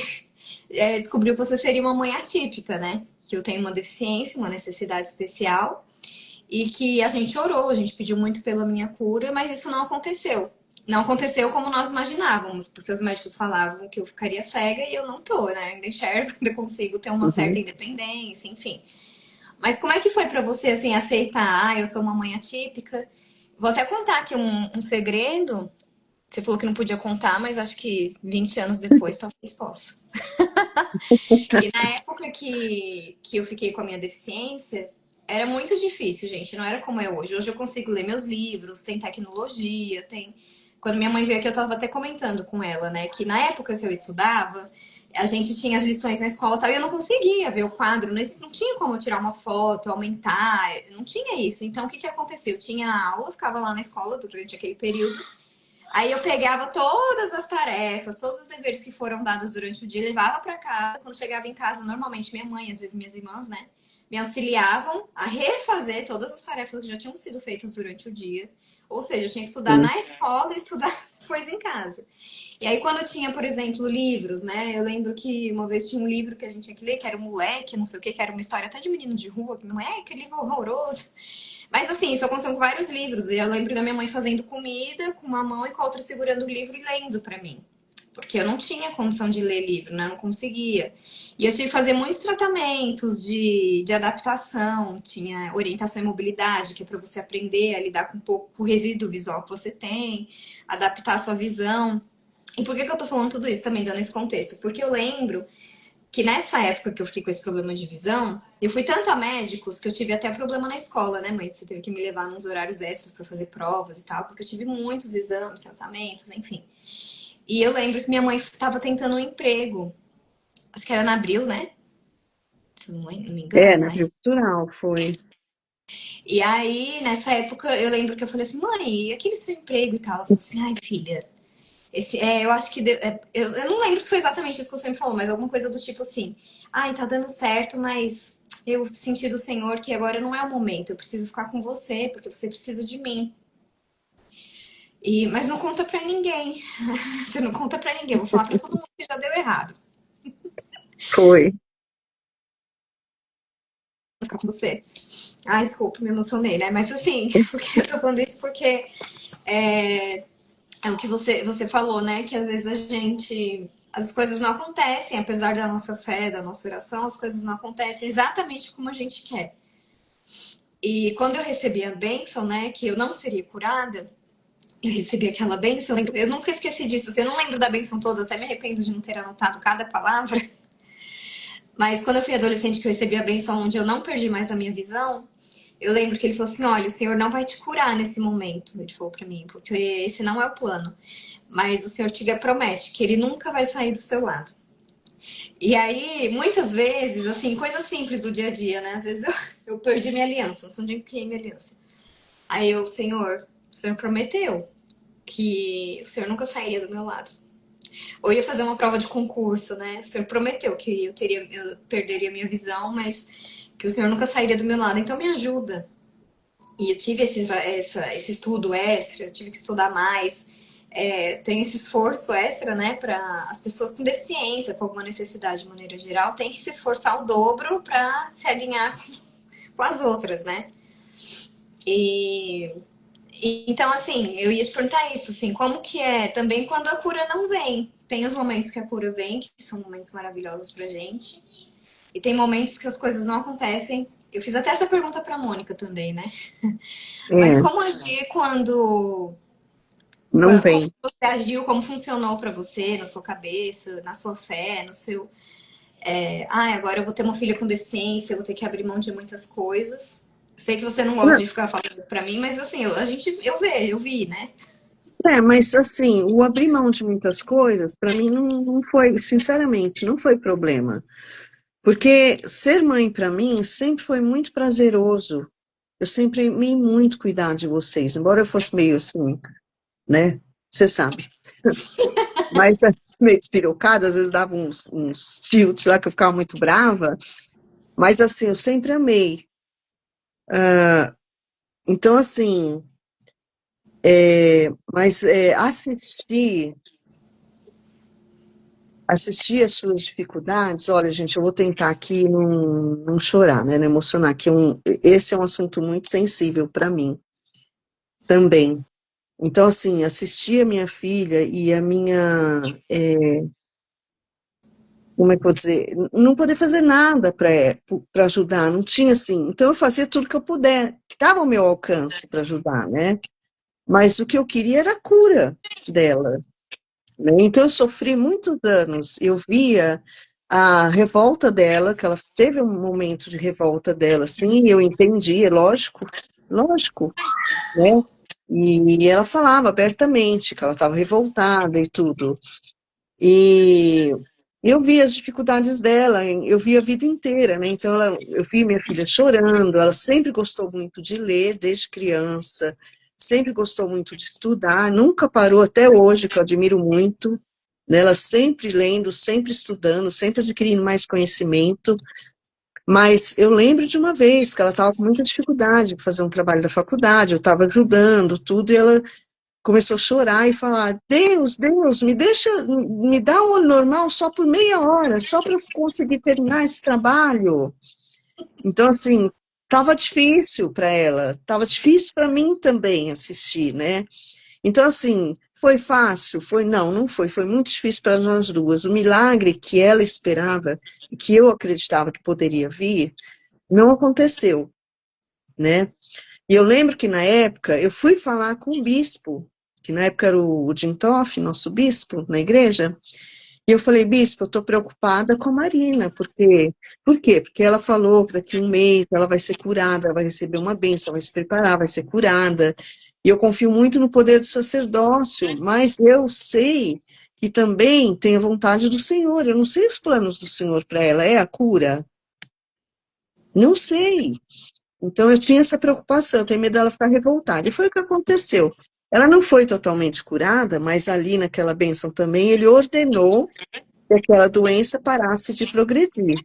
descobriu que você seria uma mãe atípica, né? Que eu tenho uma deficiência, uma necessidade especial, e que a gente orou, a gente pediu muito pela minha cura, mas isso não aconteceu. Não aconteceu como nós imaginávamos, porque os médicos falavam que eu ficaria cega e eu não tô, né? Ainda enxergo, ainda consigo ter uma certa uhum. independência, enfim. Mas como é que foi para você, assim, aceitar, eu sou uma mãe atípica? Vou até contar aqui um segredo. Você falou que não podia contar, mas acho que 20 anos depois talvez possa. E na época que eu fiquei com a minha deficiência, era muito difícil, gente. Não era como é hoje. Hoje eu consigo ler meus livros, tem tecnologia, tem. Quando minha mãe veio aqui, eu estava até comentando com ela, né? Que na época que eu estudava, a gente tinha as lições na escola e tal, e eu não conseguia ver o quadro, não tinha como eu tirar uma foto, aumentar, não tinha isso. Então, o que que aconteceu? Eu tinha aula, ficava lá na escola durante aquele período, aí eu pegava todas as tarefas, todos os deveres que foram dados durante o dia, levava para casa. Quando chegava em casa, normalmente minha mãe, às vezes minhas irmãs, né, me auxiliavam a refazer todas as tarefas que já tinham sido feitas durante o dia. Ou seja, eu tinha que estudar Sim, na escola e estudar depois em casa. E aí, quando eu tinha, por exemplo, livros, né? Eu lembro que uma vez tinha um livro que a gente tinha que ler, que era um moleque, não sei o que era uma história até de menino de rua, que não é, que livro horroroso. Mas assim, isso aconteceu com vários livros. E eu lembro da minha mãe fazendo comida com uma mão e com a outra segurando o livro e lendo para mim. porque eu não tinha condição de ler livro, né? Eu não conseguia. E eu tive que fazer muitos tratamentos de adaptação, tinha orientação em mobilidade, que é para você aprender a lidar com um pouco com o resíduo visual que você tem, adaptar a sua visão. E por que eu tô falando tudo isso também, dando esse contexto? Porque eu lembro que nessa época que eu fiquei com esse problema de visão, eu fui tanto a médicos que eu tive até problema na escola, né, mãe? Você teve que me levar nos horários extras para fazer provas e tal, porque eu tive muitos exames, tratamentos, enfim. E eu lembro que minha mãe estava tentando um emprego, acho que era na Abril, né? Se eu não me engano, Na né? cultural, foi. E aí, nessa época, eu lembro que eu falei assim, mãe, e aquele seu emprego e tal? Ela falou assim, ai, filha, eu acho que. Eu não lembro se foi exatamente isso que você me falou, mas alguma coisa do tipo assim. Ai, tá dando certo, mas eu senti do Senhor que agora não é o momento. Eu preciso ficar com você, porque você precisa de mim. Mas não conta pra ninguém. Você não conta pra ninguém. Eu vou falar pra todo mundo que já deu errado. Foi. Ficar com você. Ai, desculpa, me emocionei, né? Mas assim, porque eu tô falando isso porque é o que você falou, né? Que às vezes as coisas não acontecem, apesar da nossa fé, da nossa oração, as coisas não acontecem exatamente como a gente quer. E quando eu recebi a bênção, né, que eu não seria curada, eu recebi aquela bênção, eu nunca esqueci disso. Assim, eu não lembro da bênção toda, eu até me arrependo de não ter anotado cada palavra. Mas quando eu fui adolescente, que eu recebi a bênção onde eu não perdi mais a minha visão, eu lembro que ele falou assim: olha, o Senhor não vai te curar nesse momento. Ele falou pra mim, porque esse não é o plano. Mas o Senhor te promete que ele nunca vai sair do seu lado. E aí, muitas vezes, assim, coisas simples do dia a dia, né? Às vezes eu perdi minha aliança, não sei onde eu fiquei minha aliança. Aí o Senhor prometeu que o Senhor nunca sairia do meu lado. Ou ia fazer uma prova de concurso, né? O Senhor prometeu que eu perderia minha visão, mas que o Senhor nunca sairia do meu lado. Então me ajuda. E eu tive esse estudo extra, eu tive que estudar mais. Tem esse esforço extra, né, para as pessoas com deficiência, com alguma necessidade de maneira geral, tem que se esforçar o dobro para se alinhar com as outras, né? E então, assim, eu ia te perguntar isso, assim, como que é também quando a cura não vem? Tem os momentos que a cura vem, que são momentos maravilhosos pra gente, e tem momentos que as coisas não acontecem. Eu fiz até essa pergunta pra Mônica também, né? Mas É, como agir não como vem. você agiu, como funcionou pra você, na sua cabeça, na sua fé, no seu. Agora eu vou ter uma filha com deficiência, eu vou ter que abrir mão de muitas coisas. Sei que você não gosta Não, de ficar falando isso pra mim, mas assim, eu vi, né? mas assim, o abrir mão de muitas coisas, para mim, não foi, sinceramente, não foi problema. Porque ser mãe, para mim, sempre foi muito prazeroso. Eu sempre amei muito cuidar de vocês, embora eu fosse meio assim, né? Você sabe. Mas meio despirocada, às vezes dava uns tilt lá que eu ficava muito brava. Mas assim, eu sempre amei. Então, assim, assistir as suas dificuldades, olha, gente, eu vou tentar aqui não chorar, né? Não emocionar, esse é um assunto muito sensível para mim também. Então, assim, assistir a minha filha e a minha, como é que eu vou dizer, não poder fazer nada para ajudar, não tinha assim. Então, eu fazia tudo que eu puder, que estava ao meu alcance para ajudar, né? Mas o que eu queria era a cura dela, né? Então, eu sofri muitos danos. Eu via a revolta dela, que ela teve um momento de revolta dela, sim, e eu entendi, é lógico, lógico, né? E ela falava abertamente que ela estava revoltada e tudo. E eu vi as dificuldades dela, eu vi a vida inteira, né? Então, eu vi minha filha chorando, ela sempre gostou muito de ler, desde criança, sempre gostou muito de estudar, nunca parou até hoje, que eu admiro muito, né? Ela sempre lendo, sempre estudando, sempre adquirindo mais conhecimento. Mas eu lembro de uma vez que ela estava com muita dificuldade de fazer um trabalho da faculdade, eu estava ajudando, tudo, e ela começou a chorar e falar: Deus, Deus, me dá um olho normal só por meia hora, só para eu conseguir terminar esse trabalho. Então, assim, estava difícil para ela, estava difícil para mim também assistir, né? Então, assim, foi fácil? Não, não foi. Foi muito difícil para nós duas. O milagre que ela esperava e que eu acreditava que poderia vir, não aconteceu, né? E eu lembro que na época eu fui falar com o bispo, que na época era o Jim Toff, nosso bispo na igreja, e eu falei, bispo, eu estou preocupada com a Marina, por quê? Porque ela falou que daqui a um mês ela vai ser curada, ela vai receber uma bênção, vai se preparar, vai ser curada. E eu confio muito no poder do sacerdócio, mas eu sei que também tem a vontade do Senhor. Eu não sei os planos do Senhor para ela. É a cura? Não sei. Então eu tinha essa preocupação, eu tenho medo dela ficar revoltada. E foi o que aconteceu. Ela não foi totalmente curada, mas ali naquela bênção também, ele ordenou que aquela doença parasse de progredir.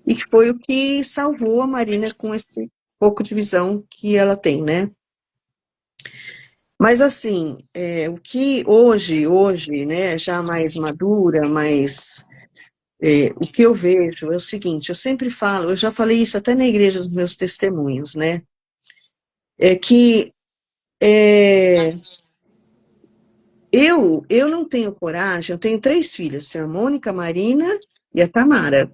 E que foi o que salvou a Marina com esse pouco de visão que ela tem, né? Mas assim, o que hoje, né, já mais madura, o que eu vejo é o seguinte, eu sempre falo, eu já falei isso até na igreja dos meus testemunhos, né? É que eu não tenho coragem, eu tenho 3 filhas, tenho a Mônica, a Marina e a Tamara.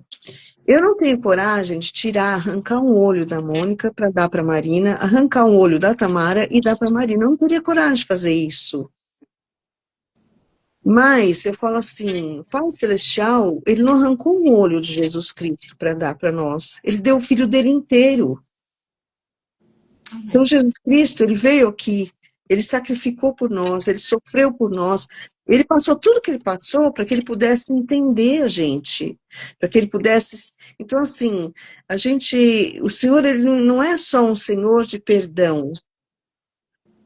Eu não tenho coragem de arrancar um olho da Mônica para dar para a Marina, arrancar um olho da Tamara e dar para a Marina. Eu não teria coragem de fazer isso. Mas eu falo assim, o Pai Celestial, ele não arrancou um olho de Jesus Cristo para dar para nós. Ele deu o filho dele inteiro. Então Jesus Cristo, ele veio aqui, ele sacrificou por nós, ele sofreu por nós. Ele passou tudo que ele passou para que ele pudesse entender a gente, para que ele pudesse. Então, assim, o Senhor, ele não é só um Senhor de perdão.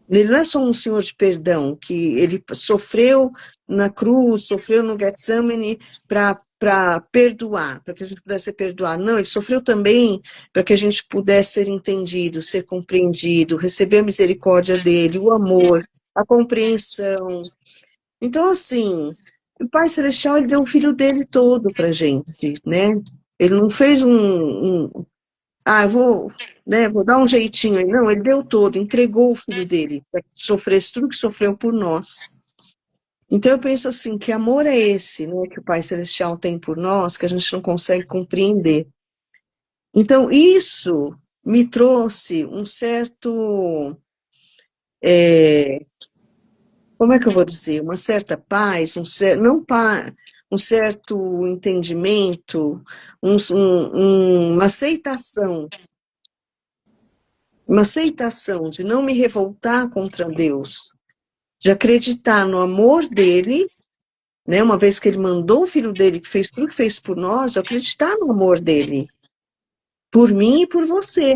Ele não é só um Senhor de perdão, que ele sofreu na cruz, sofreu no Getsemane para perdoar, para que a gente pudesse perdoar. Não, ele sofreu também para que a gente pudesse ser entendido, ser compreendido, receber a misericórdia dele, o amor, a compreensão. Então, assim, o Pai Celestial, ele deu o filho dele todo pra gente, né? Ele não fez eu vou, né, vou dar um jeitinho aí. Não, ele deu todo, entregou o filho dele para que sofresse tudo que sofreu por nós. Então, eu penso assim, que amor é esse, né, que o Pai Celestial tem por nós, que a gente não consegue compreender. Então, isso me trouxe um certo... como é que eu vou dizer, uma certa paz, um certo entendimento, uma aceitação de não me revoltar contra Deus, de acreditar no amor dele, né, uma vez que ele mandou o filho dele, que fez tudo que fez por nós, eu acreditar no amor dele, por mim e por você,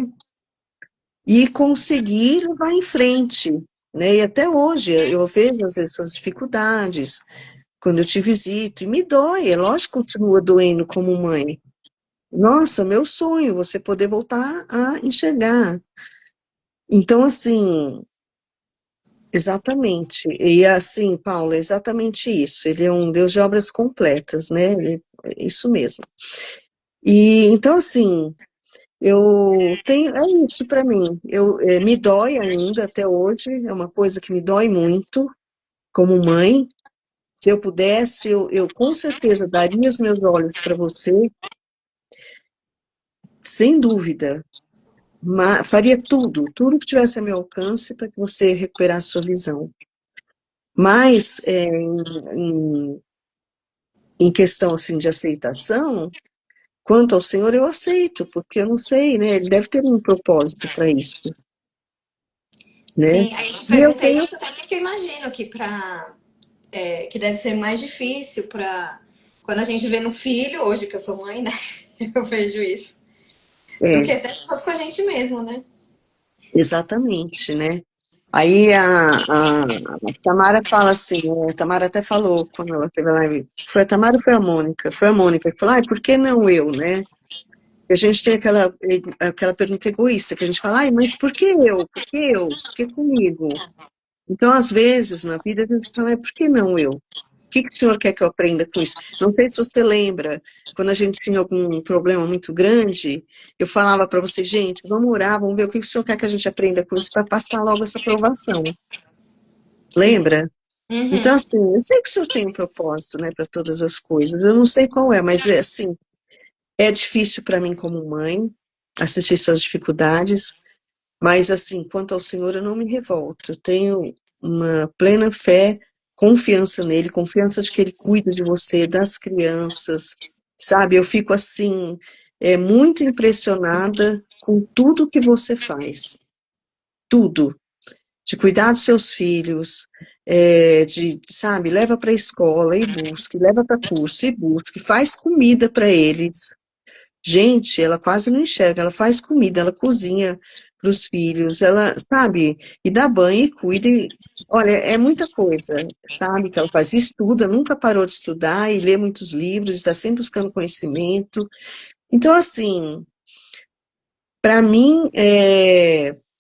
e conseguir levar em frente, né, e até hoje eu vejo às vezes suas dificuldades, quando eu te visito, e me dói, é lógico que continua doendo como mãe. Nossa, meu sonho, você poder voltar a enxergar. Então, assim, exatamente. E assim, Paulo, é exatamente isso. Ele é um Deus de obras completas, né? É isso mesmo. E então, assim, é isso para mim. Me dói ainda até hoje, é uma coisa que me dói muito, como mãe. Se eu pudesse, eu com certeza daria os meus olhos para você, sem dúvida. Faria tudo que tivesse a meu alcance para que você recuperasse sua visão. Mas, em questão assim, de aceitação, quanto ao Senhor, eu aceito, porque eu não sei, né? Ele deve ter um propósito para isso, né? Sim, a gente pergunta isso até porque eu imagino que deve ser mais difícil para quando a gente vê no filho, hoje que eu sou mãe, né? Eu vejo isso. Do que até se fosse com a gente mesmo, né? Exatamente, né? Aí a Tamara fala assim, a Tamara até falou quando ela teve a live, foi a Tamara ou foi a Mônica? Foi a Mônica que falou, por que não eu, né? E a gente tem aquela pergunta egoísta, que a gente fala, mas por que eu? Por que eu? Por que comigo? Então, às vezes, na vida, a gente fala, por que não eu? O que o senhor quer que eu aprenda com isso? Não sei se você lembra, quando a gente tinha algum problema muito grande, eu falava para você, gente, vamos orar, vamos ver o que o senhor quer que a gente aprenda com isso para passar logo essa provação. Lembra? Então, Uhum. assim, eu sei que o senhor tem um propósito, né, para todas as coisas. Eu não sei qual é, mas é assim, é difícil para mim como mãe assistir suas dificuldades, mas assim, quanto ao senhor, eu não me revolto. Eu tenho uma plena fé, confiança nele, confiança de que ele cuida de você, das crianças, sabe? Eu fico assim, muito impressionada com tudo que você faz, tudo de cuidar dos seus filhos, sabe, leva para a escola e busque, leva para curso e busque, faz comida para eles. Gente, ela quase não enxerga, ela faz comida, ela cozinha para os filhos, ela, sabe, e dá banho e cuida. Olha, é muita coisa, sabe, que ela faz. Estuda, nunca parou de estudar e lê muitos livros, está sempre buscando conhecimento. Então, assim, para mim,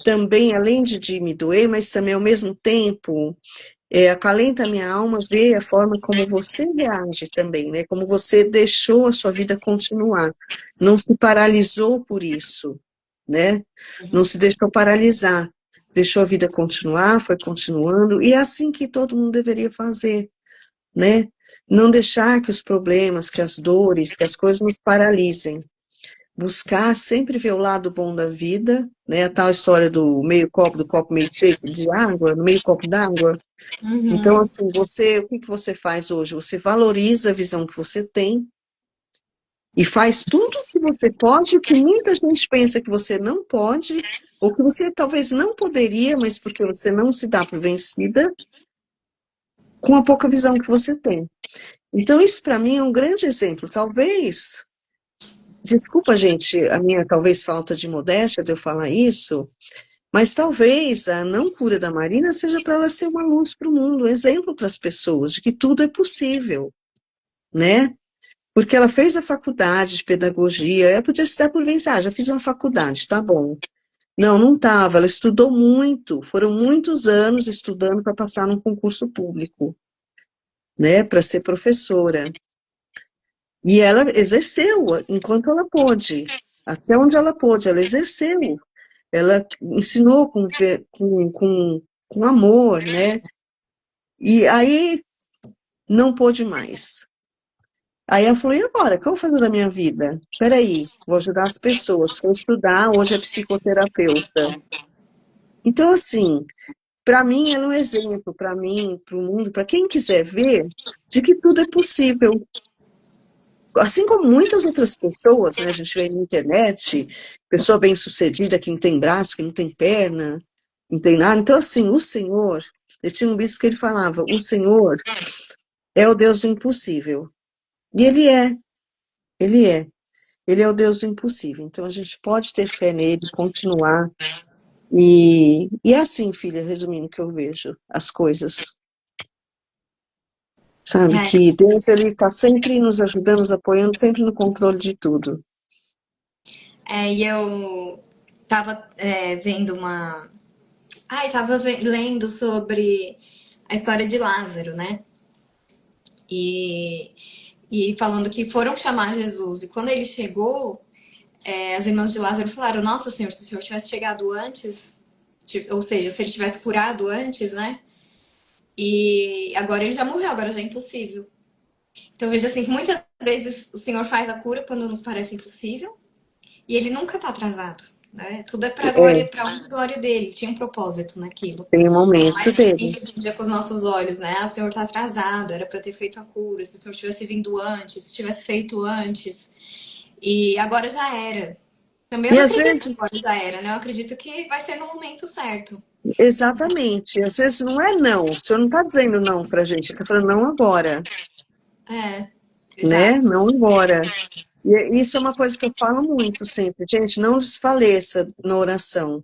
também, além de me doer, mas também ao mesmo tempo, acalenta a minha alma ver a forma como você reage também, né? Como você deixou a sua vida continuar, não se paralisou por isso, né? Não se deixou paralisar, deixou a vida continuar, foi continuando, e é assim que todo mundo deveria fazer, né? Não deixar que os problemas, que as dores, que as coisas nos paralisem. Buscar sempre ver o lado bom da vida, né? A tal história do copo meio cheio de água, no meio copo d'água. Então, Uhum. assim, o que que você faz hoje? Você valoriza a visão que você tem e faz tudo o que você pode, o que muita gente pensa que você não pode, ou que você talvez não poderia, mas porque você não se dá por vencida, com a pouca visão que você tem. Então, isso para mim é um grande exemplo. Talvez, desculpa, gente, a minha talvez falta de modéstia de eu falar isso, mas talvez a não cura da Marina seja para ela ser uma luz para o mundo, um exemplo para as pessoas de que tudo é possível, né? Porque ela fez a faculdade de pedagogia, ela podia se dar por vencer, já fiz uma faculdade, tá bom. Não, não estava, ela estudou muito, foram muitos anos estudando para passar num concurso público, né, para ser professora. E ela exerceu enquanto ela pôde, até onde ela pôde, ela exerceu. Ela ensinou com amor, né? E aí não pôde mais. Aí ela falou, e agora? O que eu vou fazer da minha vida? Peraí, vou ajudar as pessoas. Foi estudar, hoje é psicoterapeuta. Então, assim, para mim ela é um exemplo, para mim, para o mundo, para quem quiser ver, de que tudo é possível. Assim como muitas outras pessoas, né? A gente vê na internet, pessoa bem-sucedida que não tem braço, que não tem perna, não tem nada. Então, assim, o Senhor, eu tinha um bispo que ele falava, o Senhor é o Deus do impossível. E ele é, ele é. Ele é o Deus do impossível. Então a gente pode ter fé nele, continuar. E é assim, filha, resumindo o que eu vejo as coisas. Sabe É, que Deus ele está sempre nos ajudando, nos apoiando, sempre no controle de tudo. e eu tava vendo uma. Ai, tava lendo sobre a história de Lázaro, né? E, e falando que foram chamar Jesus. E quando ele chegou, as irmãs de Lázaro falaram: Nossa, Senhor, se o Senhor tivesse chegado antes, ou seja, se ele tivesse curado antes, né? E agora ele já morreu, agora já é impossível. Então eu vejo assim que muitas vezes o Senhor faz a cura quando nos parece impossível e ele nunca tá atrasado. Né? Tudo é para glória, É, para honra e glória dele. Tinha um propósito naquilo. tem um momento Mas a dele. gente veja com os nossos olhos, né? Ah, o Senhor tá atrasado, era para ter feito a cura. Se o Senhor tivesse vindo antes, se tivesse feito antes. E agora já era. Também eu E não às acredito que vezes, agora já era, né? Eu acredito que vai ser no momento certo. exatamente, às vezes não é não. O senhor não está dizendo não para a gente, ele está falando não agora, É, né? exato. Não agora. E isso é uma coisa que eu falo muito sempre. Gente, não desfaleça na oração.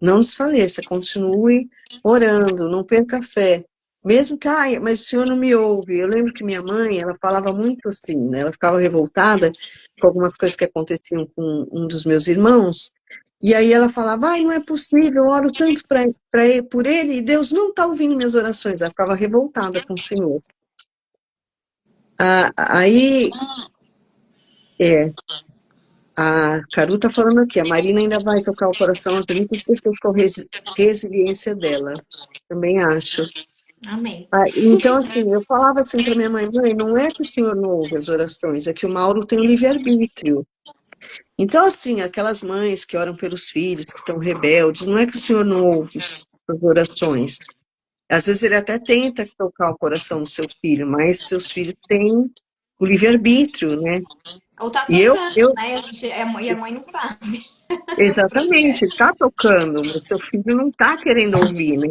Não desfaleça, continue orando, não perca a fé. Mesmo que, ai, mas o senhor não me ouve. Eu lembro que minha mãe, ela falava muito assim, né? Ela ficava revoltada com algumas coisas que aconteciam com um dos meus irmãos. E aí ela falava, ai, não é possível, eu oro tanto por ele e Deus não está ouvindo minhas orações. Ela ficava revoltada com o Senhor. Aí, é, a Caru está falando aqui, a Marina ainda vai tocar o coração às muitas pessoas com resiliência dela. Também acho. Amém. Então, assim, eu falava assim para minha mãe, mãe, não é que o senhor não ouve as orações, é que o Mauro tem o livre-arbítrio. Então, assim, aquelas mães que oram pelos filhos, que estão rebeldes, não é que o senhor não ouve as orações. Às vezes ele até tenta tocar o coração do seu filho, mas seus filhos têm o livre-arbítrio, né? Ou tá E eu, tocando, eu né? E a mãe não sabe. exatamente, está tocando, mas seu filho não está querendo ouvir, né?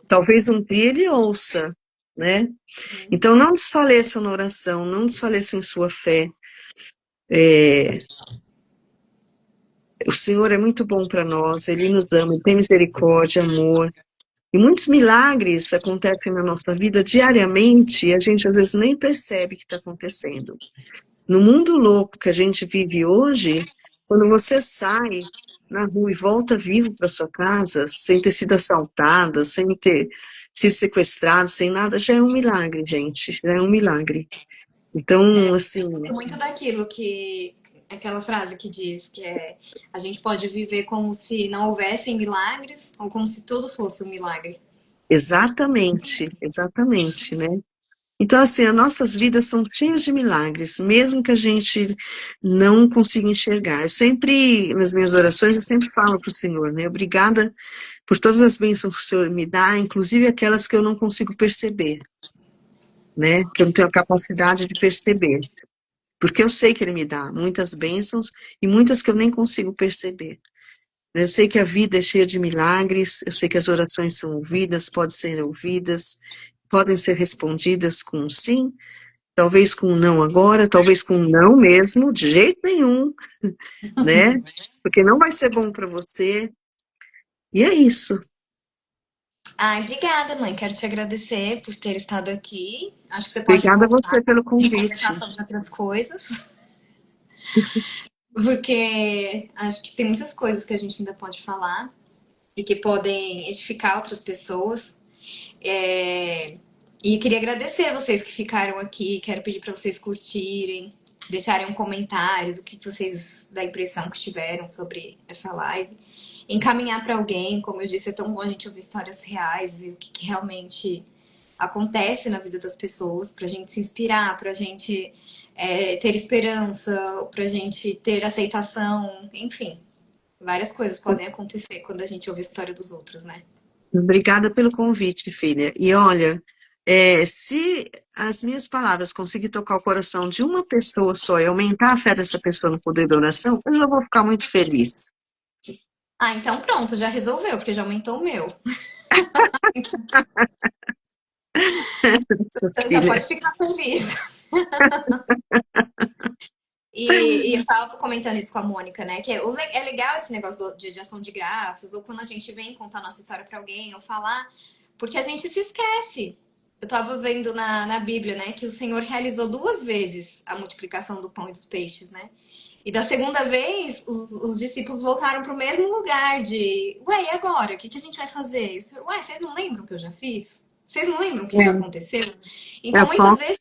Talvez um dia ele ouça, né? Então não desfaleçam na oração, não desfaleçam em sua fé. O Senhor é muito bom para nós, Ele nos ama, Ele tem misericórdia, amor. E muitos milagres acontecem na nossa vida diariamente e a gente às vezes nem percebe que está acontecendo. No mundo louco que a gente vive hoje, quando você sai na rua e volta vivo para sua casa, sem ter sido assaltada, sem ter sido sequestrado, sem nada, já é um milagre, gente, já é um milagre. Então, assim, É muito daquilo que. Aquela frase que diz que a gente pode viver como se não houvessem milagres ou como se tudo fosse um milagre. exatamente, exatamente, né? Então, assim, as nossas vidas são cheias de milagres, mesmo que a gente não consiga enxergar. Eu sempre, nas minhas orações, eu sempre falo para o Senhor, né? Obrigada por todas as bênçãos que o Senhor me dá, inclusive aquelas que eu não consigo perceber, né? Que eu não tenho a capacidade de perceber. Porque eu sei que Ele me dá muitas bênçãos e muitas que eu nem consigo perceber. Eu sei que a vida é cheia de milagres, eu sei que as orações são ouvidas, podem ser respondidas com um sim, talvez com um não agora, talvez com um não mesmo, de jeito nenhum, né? Porque não vai ser bom para você. E é isso. Ai, obrigada, mãe. Quero te agradecer por ter estado aqui. Acho que você pode Obrigada a voltar você pelo e conversar convite. sobre outras coisas, porque acho que tem muitas coisas que a gente ainda pode falar e que podem edificar outras pessoas. É, E queria agradecer vocês que ficaram aqui. Quero pedir para vocês curtirem, deixarem um comentário do que vocês, da impressão que tiveram sobre essa live. Encaminhar para alguém, como eu disse, é tão bom a gente ouvir histórias reais, ver o que realmente acontece na vida das pessoas, para a gente se inspirar, para a gente ter esperança, para a gente ter aceitação, enfim. Várias coisas podem acontecer quando a gente ouve a história dos outros, né? Obrigada pelo convite, filha. E olha, se as minhas palavras conseguirem tocar o coração de uma pessoa só e aumentar a fé dessa pessoa no poder da oração, eu já vou ficar muito feliz. Ah, então pronto, já resolveu, porque já aumentou o meu. Sua Você já filha. pode ficar feliz. E eu tava comentando isso com a Mônica, né? Que é legal esse negócio de ação de graças, ou quando a gente vem contar nossa história pra alguém, ou falar, porque a gente se esquece. Eu tava vendo na Bíblia, né, que o Senhor realizou duas vezes a multiplicação do pão e dos peixes, né? E da segunda vez, os discípulos voltaram pro mesmo lugar de, ué, e agora? O que a gente vai fazer? Ué, vocês não lembram que eu já fiz? Vocês não lembram o que já aconteceu? É, Então, muitas vezes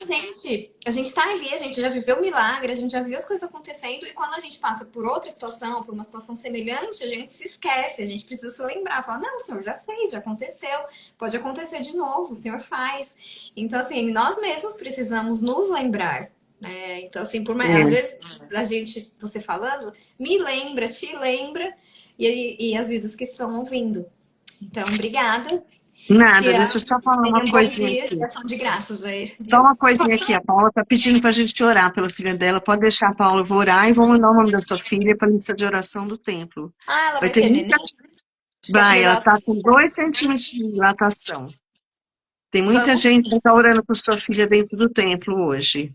a gente tá ali, a gente já viveu o milagre, a gente já viu as coisas acontecendo, e quando a gente passa por outra situação, por uma situação semelhante, a gente se esquece, a gente precisa se lembrar, falar, não, o Senhor já fez, já aconteceu, pode acontecer de novo, o Senhor faz. Então, assim, nós mesmos precisamos nos lembrar. Então, assim, por mais, às é. vezes a gente, você falando, me lembra, te lembra, e as vidas que estão ouvindo. Então, obrigada. Te Nada, deixa eu amo. só falar uma Tenha um bom coisinha dia de aqui. ação de graças aí. Só uma coisinha aqui, a Paula tá pedindo para a gente orar pela filha dela. Pode deixar, Paula, eu vou orar e vou mandar o nome da sua filha para a lista de oração do templo. Ah, ela Vai vai ter ter neném? muita. Acho que a Vai, filha ela dela tá. tá com 2 centímetros de dilatação. Tem muita Vamos. gente que está orando por sua filha dentro do templo hoje,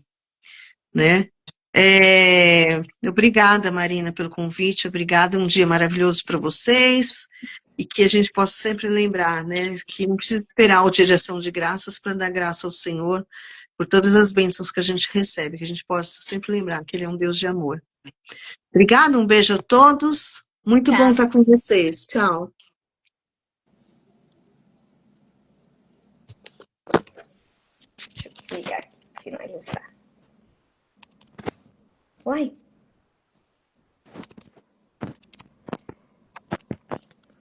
né? Obrigada, Marina, pelo convite. Obrigada, um dia maravilhoso para vocês. E que a gente possa sempre lembrar, né? Que não precisa esperar o dia de ação de graças para dar graça ao Senhor por todas as bênçãos que a gente recebe, que a gente possa sempre lembrar que Ele é um Deus de amor. Obrigada, um beijo a todos. Muito bom Tchau. estar com vocês. Tchau. Deixa eu ligar, finalizar. Uai.